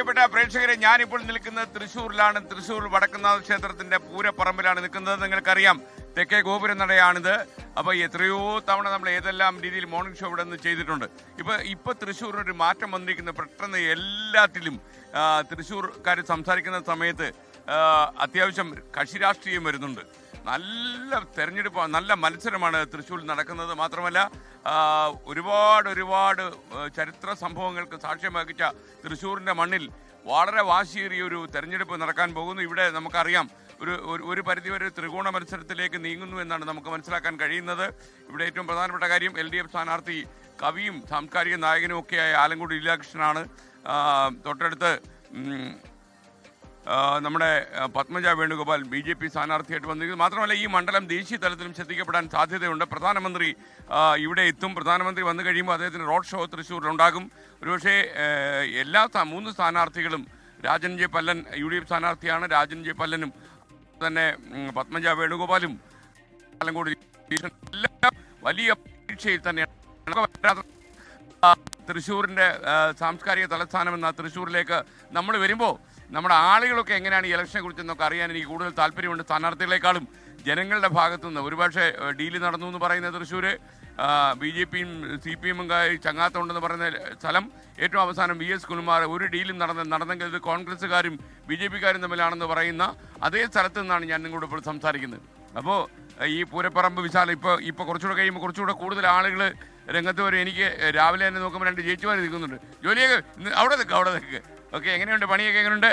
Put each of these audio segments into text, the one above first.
പ്രിയപ്പെട്ട പ്രേക്ഷകരെ, ഞാനിപ്പോൾ നിൽക്കുന്നത് തൃശ്ശൂരിലാണ്. തൃശ്ശൂർ വടക്കുന്നാഥ ക്ഷേത്രത്തിന്റെ പൂരപ്പറമ്പിലാണ് നിൽക്കുന്നത്. നിങ്ങൾക്കറിയാം, തെക്കേ ഗോപുരം നടയാണിത്. അപ്പോൾ എത്രയോ തവണ നമ്മൾ ഏതെല്ലാം രീതിയിൽ മോർണിംഗ് ഷോ ഇവിടെ നിന്ന് ചെയ്തിട്ടുണ്ട്. ഇപ്പൊ തൃശ്ശൂർ ഒരു മാറ്റം വന്നിരിക്കുന്നത് പെട്ടെന്ന് എല്ലാത്തിലും. തൃശ്ശൂർക്കാർ സംസാരിക്കുന്ന സമയത്ത് അത്യാവശ്യം കക്ഷി രാഷ്ട്രീയം വരുന്നുണ്ട്. നല്ല തെരഞ്ഞെടുപ്പ്, നല്ല മത്സരമാണ് തൃശ്ശൂരിൽ നടക്കുന്നത്. മാത്രമല്ല ഒരുപാട് ചരിത്ര സംഭവങ്ങൾക്ക് സാക്ഷ്യം വഹിച്ച തൃശ്ശൂരിൻ്റെ മണ്ണിൽ വളരെ വാശിയേറിയ ഒരു തെരഞ്ഞെടുപ്പ് നടക്കാൻ പോകുന്നു. ഇവിടെ നമുക്കറിയാം ഒരു പരിധിവരെ ത്രികോണ മത്സരത്തിലേക്ക് നീങ്ങുന്നു എന്നാണ് നമുക്ക് മനസ്സിലാക്കാൻ കഴിയുന്നത്. ഇവിടെ ഏറ്റവും പ്രധാനപ്പെട്ട കാര്യം LDF സ്ഥാനാർത്ഥി കവിയും സാംസ്കാരിക നായകനും ഒക്കെയായ ആലങ്കോട് ലീലാകൃഷ്ണനാണ്. തൊട്ടടുത്ത് നമ്മുടെ പത്മജ വേണുഗോപാൽ BJP സ്ഥാനാർത്ഥിയായിട്ട് വന്നിരിക്കുന്നത്. മാത്രമല്ല ഈ മണ്ഡലം ദേശീയ തലത്തിലും ശ്രദ്ധിക്കപ്പെടാൻ സാധ്യതയുണ്ട്. പ്രധാനമന്ത്രി ഇവിടെ എത്തും. പ്രധാനമന്ത്രി വന്നു കഴിയുമ്പോൾ അദ്ദേഹത്തിന് റോഡ് ഷോ തൃശ്ശൂരിലുണ്ടാകും. ഒരുപക്ഷെ എല്ലാ 3 സ്ഥാനാർത്ഥികളും, രാജൻ ജെ പല്ലൻ UDF സ്ഥാനാർത്ഥിയാണ്, രാജൻ ജെ പല്ലനും തന്നെ പത്മജ വേണുഗോപാലും ആലങ്കോട് എല്ലാം വലിയ പരീക്ഷയിൽ തന്നെയാണ്. തൃശ്ശൂരിൻ്റെ സാംസ്കാരിക തലസ്ഥാനം എന്ന തൃശ്ശൂരിലേക്ക് നമ്മൾ വരുമ്പോൾ നമ്മുടെ ആളുകളൊക്കെ എങ്ങനെയാണ് ഈ ഇലക്ഷനെ കുറിച്ചെന്നൊക്കെ അറിയാൻ എനിക്ക് കൂടുതൽ താല്പര്യമുണ്ട്. സ്ഥാനാർത്ഥികളെക്കാളും ജനങ്ങളുടെ ഭാഗത്തുനിന്ന് ഒരുപക്ഷെ ഡീല് നടന്നു എന്ന് പറയുന്ന തൃശ്ശൂർ, BJPയും CPMും ചങ്ങാത്തമുണ്ടെന്ന് പറയുന്ന സ്ഥലം, ഏറ്റവും അവസാനം VS കുൽമാർ ഒരു ഡീലും നടന്നെങ്കിൽ ഇത് കോൺഗ്രസ്സുകാരും BJPക്കാരും തമ്മിലാണെന്ന് പറയുന്ന അതേ സ്ഥലത്ത് നിന്നാണ് ഞാൻ നിങ്ങളോട് ഇപ്പോൾ സംസാരിക്കുന്നത്. അപ്പോൾ ഈ പൂരപ്പറമ്പ് വിശാലം ഇപ്പോൾ കുറച്ചുകൂടെ കഴിയുമ്പോൾ കുറച്ചുകൂടെ കൂടുതൽ ആളുകൾ രംഗത്ത് വരും. എനിക്ക് രാവിലെ തന്നെ നോക്കുമ്പോൾ 2 ചേച്ചിമാർ നിൽക്കുന്നുണ്ട്. ജോലിയൊക്കെ അവിടെ നിൽക്കുക. ഓക്കെ, എങ്ങനെയുണ്ട്? പണിയൊക്കെ എങ്ങനെയുണ്ട്?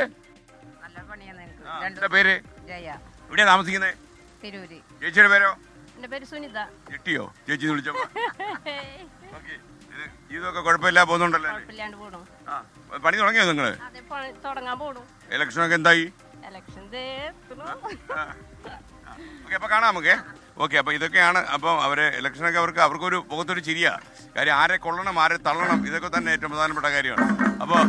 എന്താ പേര്? എവിടെയാ താമസിക്കുന്നത്? ചേച്ചിയുടെ പേരോ? സുനിത. ഞെട്ടിയോ ചേച്ചി വിളിച്ചപ്പോ? ഇതൊക്കെ കുഴപ്പമില്ല പോകുന്നുണ്ടല്ലോ. പണി തുടങ്ങിയോ നിങ്ങള്? ഇലക്ഷനൊക്കെ എന്തായി? അപ്പൊ കാണാം നമുക്ക്. ഓക്കെ, അപ്പൊ ഇതൊക്കെയാണ്. അപ്പം ഇലക്ഷനൊക്കെ അവർക്കൊരു മുഖത്തൊരു ചിരിയാ. കാര്യം ആരെ കൊള്ളണം, ആരെ തള്ളണം, ഇതൊക്കെ തന്നെ ഏറ്റവും പ്രധാനപ്പെട്ട കാര്യമാണ്. അപ്പോൾ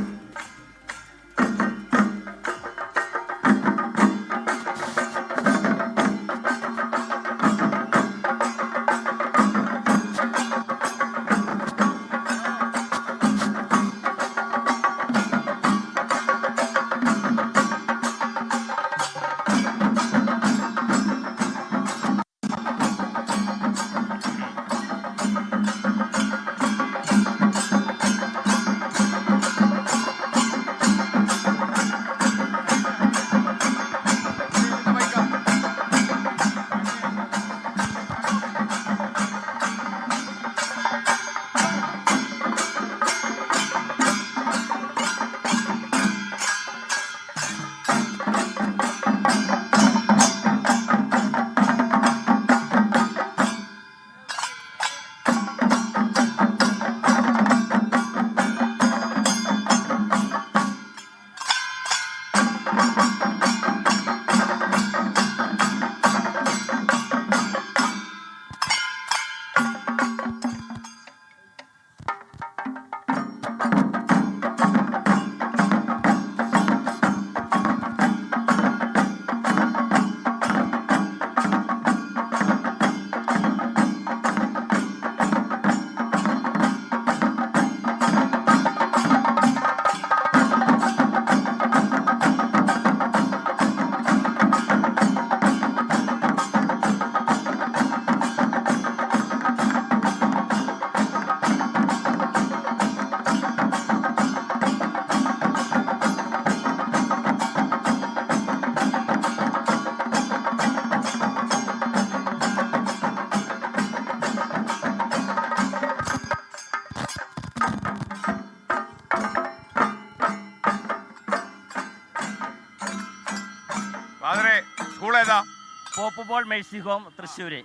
പോപ്പുപോൾ മേഴ്സി ഹോം തൃശ്ശൂര്.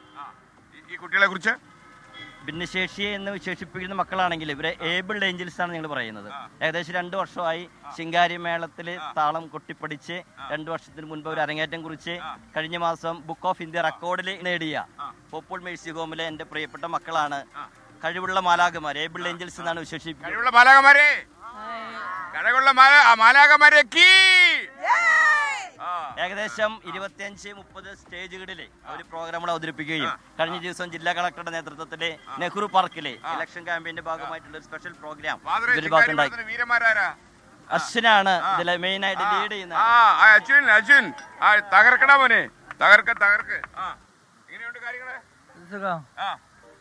ഈ കുട്ടികളെ കുറിച്ച് ഭിന്നശേഷി എന്ന് വിശേഷിപ്പിക്കുന്ന മക്കളാണെങ്കിൽ ഇവരെ ഏബിൾഡ് ഏഞ്ചൽസ് ആണ് നിങ്ങൾ പറയുന്നത്. ഏകദേശം 2 വർഷമായി ശിങ്കാരി മേളത്തിൽ താളം കൊട്ടിപ്പടിച്ച് 2 വർഷത്തിന് മുൻപ് ഒരു അരങ്ങേറ്റം കുറിച്ച് കഴിഞ്ഞ മാസം ബുക്ക് ഓഫ് ഇന്ത്യ റെക്കോർഡിൽ നേടിയ പോപ്പുപോൾ മേഴ്സി ഹോമിലെ എൻ്റെ പ്രിയപ്പെട്ട മക്കളാണ് കഴിവുള്ള മാലാഖമാർ, ഏബിൾഡ് ഏഞ്ചൽസ് എന്നാണ് വിശേഷിപ്പിക്കുന്നത്. ഏകദേശം 25-30 സ്റ്റേജുകളിൽ അവർ പ്രോഗ്രാമുകൾ അവതരിപ്പിക്കുകയും കഴിഞ്ഞ ദിവസം ജില്ലാ കളക്ടറുടെ നേതൃത്വത്തിൽ നെഹ്റു പാർക്കിലെ ഇലക്ഷൻ ക്യാമ്പയിന്റെ ഭാഗമായിട്ടുള്ള ഒരു സ്പെഷ്യൽ പ്രോഗ്രാം ഇവരുടെ ഭാഗത്തുണ്ടായി. അശ്വിനാണ് ഇതിലെ മെയിൻ ആയിട്ട് ലീഡ് ചെയ്യുന്നത്. അശ്വിൻ തകർക്കണ മോനെ, തകർക്ക്. എങ്ങനെയുണ്ട് കാര്യങ്ങള്?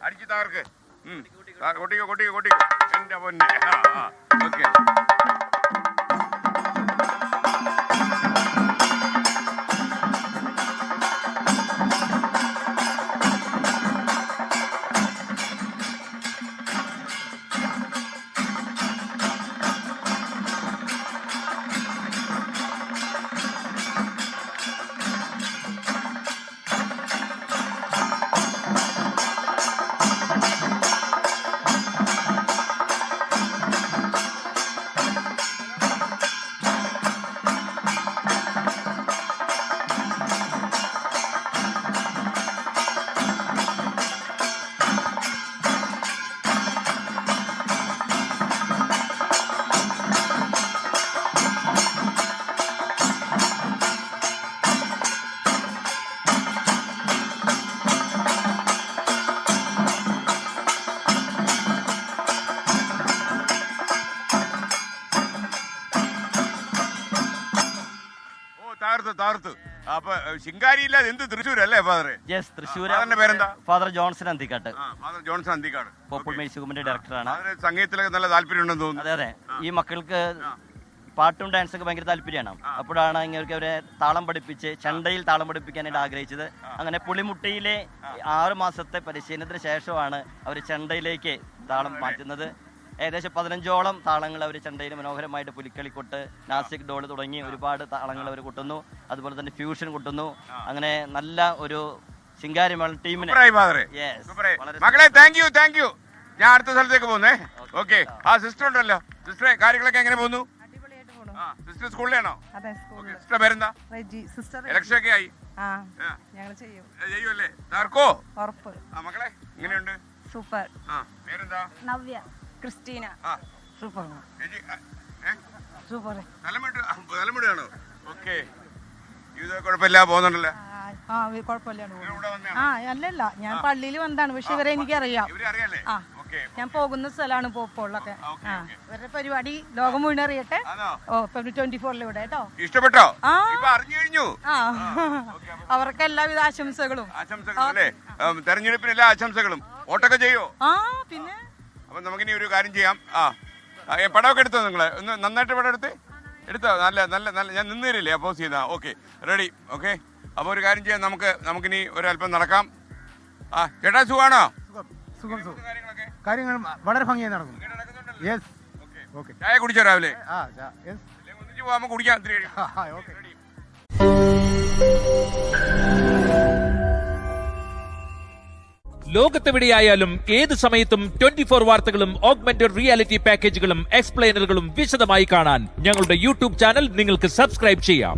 അടിച്ച് തകർക്ക്. കൊട്ടിക്കോ എന്റെ പൊന്നെ. ഓക്കെ. താർത്തു. അപ്പൊ ശിങ്കാരിയില്ലാതെ എന്ത് തൃശ്ശൂരല്ലേ ഫാദറെ? യെസ്, തൃശ്ശൂർ. പേരെന്താ? ഫാദർ ജോൺസൺ അന്തിക്കാട്ട്. ഫാദർ ജോൺസൺ അന്തിക്കാട് പോപ്പിൾ മ്യൂസിക് ഡയറക്ടറാണ്. സംഗീതത്തിലൊക്കെ നല്ല താല്പര്യം ഉണ്ടെന്ന് തോന്നുന്നു. അതെ. ഈ മക്കൾക്ക് പാട്ടും ഡാൻസൊക്കെ ഭയങ്കര താല്പര്യമാണ്. അപ്പോഴാണ് ഇങ്ങനെ അവരെ താളം പഠിപ്പിച്ച് ചെണ്ടയിൽ താളം പഠിപ്പിക്കാനായിട്ട് ആഗ്രഹിച്ചത്. അങ്ങനെ പുളിമുട്ടിയിലെ 6 മാസത്തെ പരിശീലനത്തിന് ശേഷമാണ് അവർ ചെണ്ടയിലേക്ക് താളം മാറ്റുന്നത്. ഏകദേശം 15ഓളം താളങ്ങൾ അവർ ചെണ്ടയിൽ മനോഹരമായിട്ട് പുലിക്കളിക്കൊട്ട്, നാസിക് ഡോൾ തുടങ്ങി ഒരുപാട് താളങ്ങൾ അവർ കൊട്ടുന്നു. അതുപോലെ തന്നെ ഫ്യൂഷൻ കൊട്ടുന്നു. അങ്ങനെ നല്ല ഒരു ശിങ്കാരിമേള ടീമിന്. മകളെ താങ്ക് യു. ഞാൻ അടുത്ത സ്ഥലത്തേക്ക് പോകുന്നേ. ഓക്കെ. സിസ്റ്റർ ഉണ്ടല്ലോ. സിസ്റ്ററെ, കാര്യങ്ങളൊക്കെ എങ്ങനെ പോകുന്നു? സിസ്റ്റർ സ്കൂളിലാണോ? സിസ്റ്റർ പേരെന്താ? ഇലക്ഷൻ ഒക്കെ ആയി ചെയ്യുമല്ലേ? താർക്കോ മക്കളെ എങ്ങനെയുണ്ട്? സൂപ്പർ. പേരെന്താ? നവ്യ. ക്രിസ്റ്റീന. സൂപ്പർ. സൂപ്പർ. തലമുടിയാണോ? ഓക്കെ. ഇത് കുഴപ്പമില്ല, പോകുന്നുണ്ടല്ലോ. അല്ലല്ല, ഞാൻ പള്ളിയിൽ വന്നതാണ്. പക്ഷെ ഇവരെ എനിക്കറിയാം. ഞാൻ പോകുന്ന സ്ഥലമാണ് പോപ്പോളിലൊക്കെ. ഇവരുടെ പരിപാടി ലോകം മുഴുവൻ അറിയട്ടെ. 24-ലൂടെ കേട്ടോ. ഇഷ്ടപ്പെട്ടോ? അവർക്ക് എല്ലാവിധ ആശംസകളും. തെരഞ്ഞെടുപ്പിന് എല്ലാ ആശംസകളും. വോട്ടൊക്കെ ചെയ്യോ? പിന്നെ അപ്പൊ നമുക്കിനി ഒരു കാര്യം ചെയ്യാം. പടമൊക്കെ എടുത്തോ നിങ്ങള്? ഒന്ന് നന്നായിട്ട് പടം എടുത്തോ? നല്ല ഞാൻ നിന്ന് തരില്ലേ അപ്പോസ് ചെയ്താ? Okay, ready. ഓക്കെ. അപ്പൊ ഒരു കാര്യം ചെയ്യാം, നമുക്കിനി ഒരല്പം നടക്കാം. ചേട്ടാ സുഖാണോ? കാര്യങ്ങൾ വളരെ ഭംഗിയായി നടക്കുന്നു. ചായ കുടിച്ചോ രാവിലെ? ഒന്നിച്ച് പോവാ, കുടിക്കാം. ലോകത്തെവിടെയായാലും ഏത് സമയത്തും 24 വാർത്തകളും ഓഗ്മെന്റഡ് റിയാലിറ്റി പാക്കേജുകളും എക്സ്പ്ലെയിനറുകളും വിശദമായി കാണാൻ ഞങ്ങളുടെ യൂട്യൂബ് ചാനൽ നിങ്ങൾക്ക് സബ്സ്ക്രൈബ് ചെയ്യാം.